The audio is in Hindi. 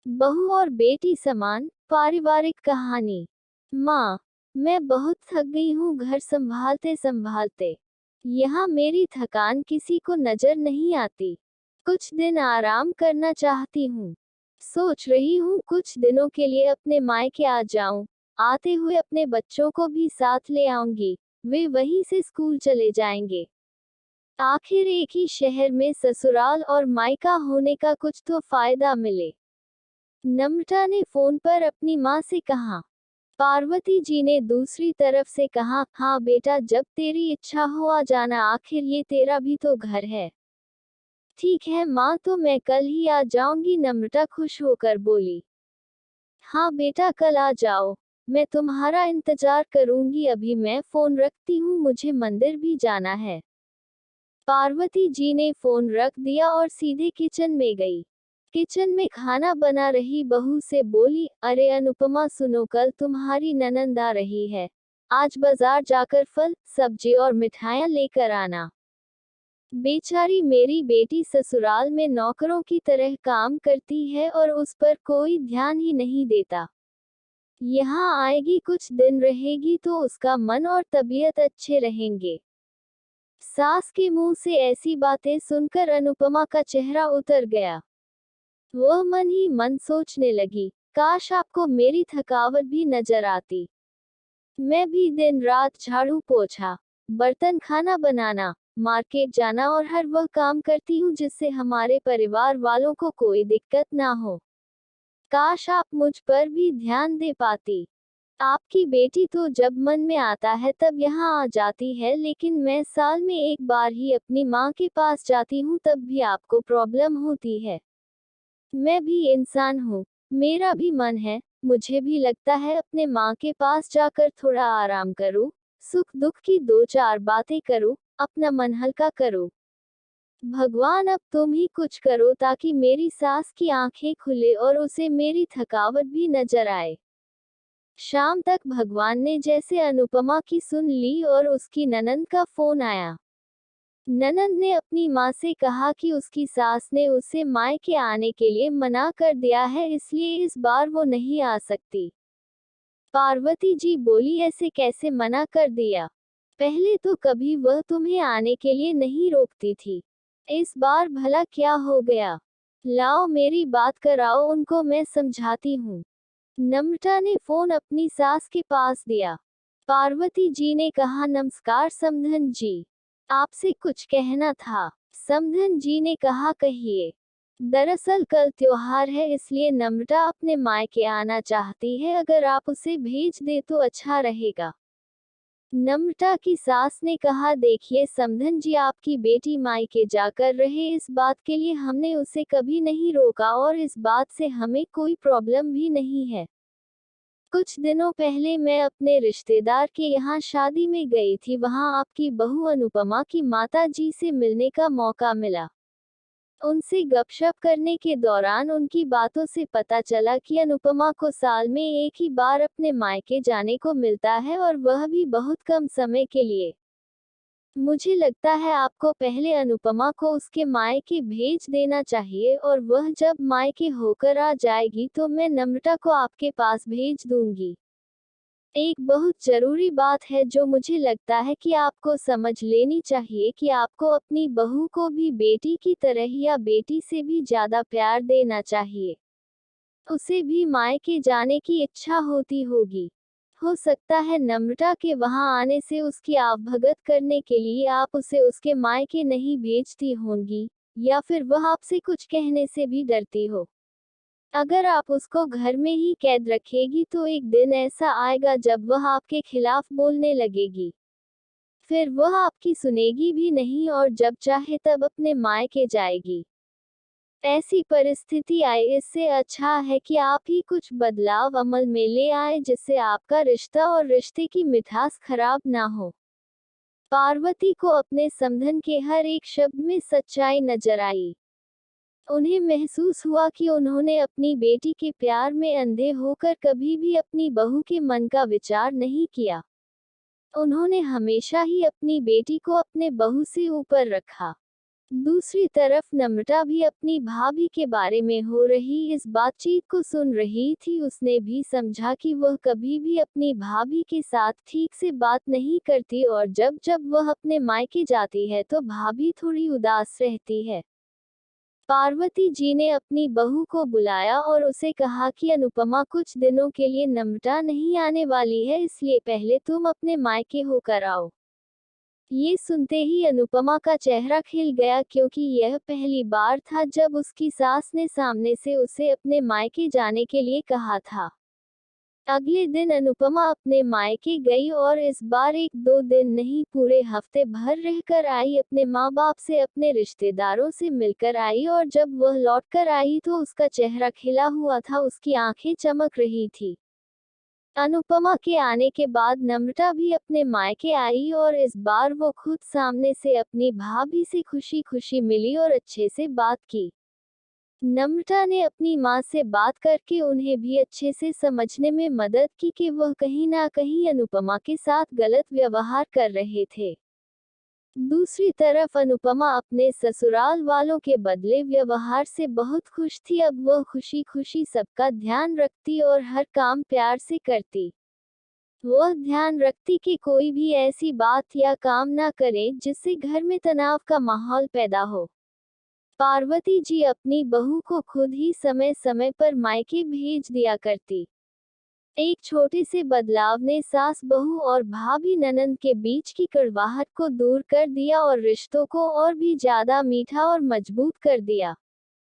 बहू और बेटी समान पारिवारिक कहानी। माँ, मैं बहुत थक गई हूँ घर संभालते संभालते। यहाँ मेरी थकान किसी को नजर नहीं आती। कुछ दिन आराम करना चाहती हूँ। सोच रही हूँ कुछ दिनों के लिए अपने मायके आ जाऊं। आते हुए अपने बच्चों को भी साथ ले आऊंगी। वे वहीं से स्कूल चले जाएंगे। आखिर एक ही शहर में ससुराल और मायका होने का कुछ तो फायदा मिले। नम्रता ने फोन पर अपनी माँ से कहा। पार्वती जी ने दूसरी तरफ से कहा, हाँ बेटा, जब तेरी इच्छा हो आ जाना, आखिर ये तेरा भी तो घर है। ठीक है माँ, तो मैं कल ही आ जाऊंगी, नम्रता खुश होकर बोली। हाँ बेटा, कल आ जाओ, मैं तुम्हारा इंतजार करूंगी। अभी मैं फोन रखती हूँ, मुझे मंदिर भी जाना है। पार्वती जी ने फोन रख दिया और सीधे किचन में गई। किचन में खाना बना रही बहू से बोली, अरे अनुपमा सुनो, कल तुम्हारी ननंद आ रही है। आज बाजार जाकर फल, सब्जी और मिठाइयाँ लेकर आना। बेचारी मेरी बेटी ससुराल में नौकरों की तरह काम करती है और उस पर कोई ध्यान ही नहीं देता। यहाँ आएगी, कुछ दिन रहेगी तो उसका मन और तबीयत अच्छे रहेंगे। सास के मुंह से ऐसी बातें सुनकर अनुपमा का चेहरा उतर गया। वह मन ही मन सोचने लगी, काश आपको मेरी थकावट भी नजर आती। मैं भी दिन रात झाड़ू पोछा, बर्तन, खाना बनाना, मार्केट जाना और हर वह काम करती हूँ जिससे हमारे परिवार वालों को कोई दिक्कत ना हो। काश आप मुझ पर भी ध्यान दे पाती। आपकी बेटी तो जब मन में आता है तब यहाँ आ जाती है, लेकिन मैं साल में एक बार ही अपनी माँ के पास जाती हूँ, तब भी आपको प्रॉब्लम होती है। मैं भी इंसान हूँ, मेरा भी मन है, मुझे भी लगता है अपने माँ के पास जाकर थोड़ा आराम करूँ, सुख दुख की दो चार बातें करूँ, अपना मन हल्का करूँ। भगवान, अब तुम ही कुछ करो ताकि मेरी सास की आंखें खुले और उसे मेरी थकावट भी नजर आए। शाम तक भगवान ने जैसे अनुपमा की सुन ली और उसकी ननंद का फोन आया। ननंद ने अपनी माँ से कहा कि उसकी सास ने उसे मायके आने के लिए मना कर दिया है, इसलिए इस बार वो नहीं आ सकती। पार्वती जी बोली, ऐसे कैसे मना कर दिया? पहले तो कभी वह तुम्हें आने के लिए नहीं रोकती थी। इस बार भला क्या हो गया? लाओ मेरी बात कराओ उनको, मैं समझाती हूँ। नम्रता ने फोन अपनी सास के पास दिया। पार्वती जी ने कहा, नमस्कार समधन जी, आपसे कुछ कहना था। समधन जी ने कहा, कहिए। दरअसल कल त्योहार है, इसलिए नम्रता अपने मायके आना चाहती है, अगर आप उसे भेज दे तो अच्छा रहेगा। नम्रता की सास ने कहा, देखिए समधन जी, आपकी बेटी मायके जाकर रहे, इस बात के लिए हमने उसे कभी नहीं रोका और इस बात से हमें कोई प्रॉब्लम भी नहीं है। कुछ दिनों पहले मैं अपने रिश्तेदार के यहाँ शादी में गई थी, वहाँ आपकी बहू अनुपमा की माता जी से मिलने का मौका मिला। उनसे गपशप करने के दौरान उनकी बातों से पता चला कि अनुपमा को साल में एक ही बार अपने मायके जाने को मिलता है और वह भी बहुत कम समय के लिए। मुझे लगता है आपको पहले अनुपमा को उसके मायके भेज देना चाहिए और वह जब मायके होकर आ जाएगी तो मैं नम्रता को आपके पास भेज दूंगी। एक बहुत जरूरी बात है जो मुझे लगता है कि आपको समझ लेनी चाहिए कि आपको अपनी बहू को भी बेटी की तरह या बेटी से भी ज्यादा प्यार देना चाहिए। उसे भी मायके जाने की इच्छा होती होगी। हो सकता है नम्रता के वहां आने से उसकी आवभगत करने के लिए आप उसे उसके मायके नहीं भेजती होंगी, या फिर वह आपसे कुछ कहने से भी डरती हो। अगर आप उसको घर में ही कैद रखेगी तो एक दिन ऐसा आएगा जब वह आपके खिलाफ बोलने लगेगी। फिर वह आपकी सुनेगी भी नहीं और जब चाहे तब अपने मायके जाएगी। ऐसी परिस्थिति आए, इससे अच्छा है कि आप ही कुछ बदलाव अमल में ले आए जिससे आपका रिश्ता और रिश्ते की मिठास खराब ना हो। पार्वती को अपने समधन के हर एक शब्द में सच्चाई नजर आई। उन्हें महसूस हुआ कि उन्होंने अपनी बेटी के प्यार में अंधे होकर कभी भी अपनी बहू के मन का विचार नहीं किया। उन्होंने हमेशा ही अपनी बेटी को अपने बहू से ऊपर रखा। दूसरी तरफ नम्रता भी अपनी भाभी के बारे में हो रही इस बातचीत को सुन रही थी। उसने भी समझा कि वह कभी भी अपनी भाभी के साथ ठीक से बात नहीं करती और जब जब वह अपने मायके जाती है तो भाभी थोड़ी उदास रहती है। पार्वती जी ने अपनी बहू को बुलाया और उसे कहा कि अनुपमा कुछ दिनों के लिए नम्रता नहीं आने वाली है, इसलिए पहले तुम अपने मायके होकर आओ। ये सुनते ही अनुपमा का चेहरा खिल गया, क्योंकि यह पहली बार था जब उसकी सास ने सामने से उसे अपने मायके जाने के लिए कहा था। अगले दिन अनुपमा अपने मायके गई और इस बार 1-2 दिन नहीं, पूरे हफ्ते भर रहकर आई। अपने माँ बाप से, अपने रिश्तेदारों से मिलकर आई और जब वह लौटकर आई तो उसका चेहरा खिला हुआ था, उसकी आंखें चमक रही थी। अनुपमा के आने के बाद नम्रता भी अपने मायके आई और इस बार वो खुद सामने से अपनी भाभी से खुशी खुशी मिली और अच्छे से बात की। नम्रता ने अपनी माँ से बात करके उन्हें भी अच्छे से समझने में मदद की कि वह कहीं ना कहीं अनुपमा के साथ गलत व्यवहार कर रहे थे। दूसरी तरफ अनुपमा अपने ससुराल वालों के बदले व्यवहार से बहुत खुश थी। अब वह खुशी खुशी सबका ध्यान रखती और हर काम प्यार से करती। वह ध्यान रखती कि कोई भी ऐसी बात या काम ना करे जिससे घर में तनाव का माहौल पैदा हो। पार्वती जी अपनी बहू को खुद ही समय समय पर मायके भेज दिया करती। एक छोटे से बदलाव ने सास बहू और भाभी ननंद के बीच की कड़वाहट को दूर कर दिया और रिश्तों को और भी ज्यादा मीठा और मजबूत कर दिया।